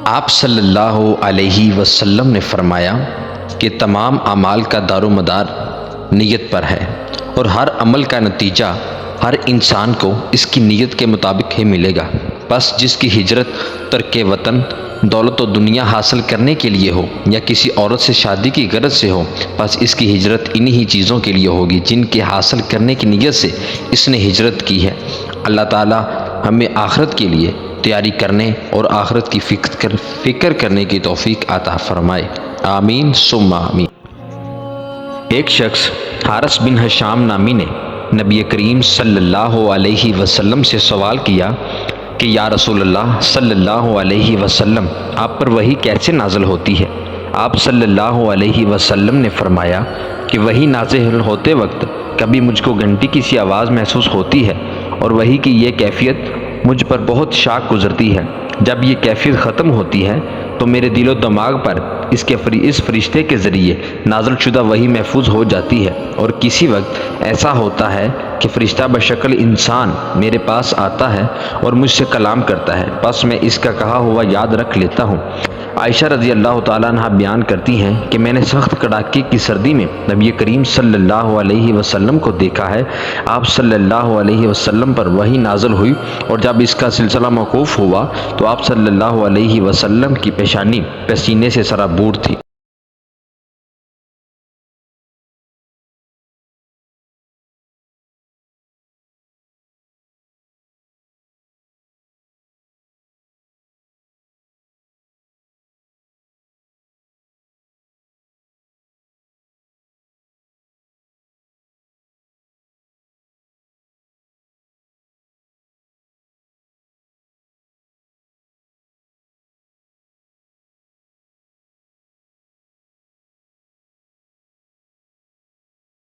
آپ صلی اللہ علیہ وسلم نے فرمایا کہ تمام اعمال کا دار و مدار نیت پر ہے، اور ہر عمل کا نتیجہ ہر انسان کو اس کی نیت کے مطابق ہی ملے گا۔ بس جس کی ہجرت ترک وطن دولت و دنیا حاصل کرنے کے لیے ہو یا کسی عورت سے شادی کی غرض سے ہو، بس اس کی ہجرت انہی چیزوں کے لیے ہوگی جن کے حاصل کرنے کی نیت سے اس نے ہجرت کی ہے۔ اللہ تعالی ہمیں آخرت کے لیے تیاری کرنے اور آخرت کی فکر کرنے کی توفیق عطا فرمائے، آمین ثم آمین۔ ایک شخص حارث بن ہشام نامی نے نبی کریم صلی اللہ علیہ وسلم سے سوال کیا کہ یا رسول اللہ صلی اللہ علیہ وسلم، آپ پر وحی کیسے نازل ہوتی ہے؟ آپ صلی اللہ علیہ وسلم نے فرمایا کہ وحی نازل ہوتے وقت کبھی مجھ کو گھنٹی کی سی آواز محسوس ہوتی ہے، اور وحی کی یہ کیفیت مجھ پر بہت شاق گزرتی ہے۔ جب یہ کیفیت ختم ہوتی ہے تو میرے دل و دماغ پر اس فرشتے کے ذریعے نازل شدہ وحی محفوظ ہو جاتی ہے، اور کسی وقت ایسا ہوتا ہے کہ فرشتہ بشکل انسان میرے پاس آتا ہے اور مجھ سے کلام کرتا ہے، بس میں اس کا کہا ہوا یاد رکھ لیتا ہوں۔ عائشہ رضی اللہ تعالیٰ عنہ بیان کرتی ہیں کہ میں نے سخت کڑاکے کی سردی میں نبی کریم صلی اللہ علیہ وسلم کو دیکھا ہے۔ آپ صلی اللہ علیہ وسلم پر وحی نازل ہوئی، اور جب اس کا سلسلہ موقوف ہوا تو آپ صلی اللہ علیہ وسلم کی پیشانی پسینے سے سرابور تھی۔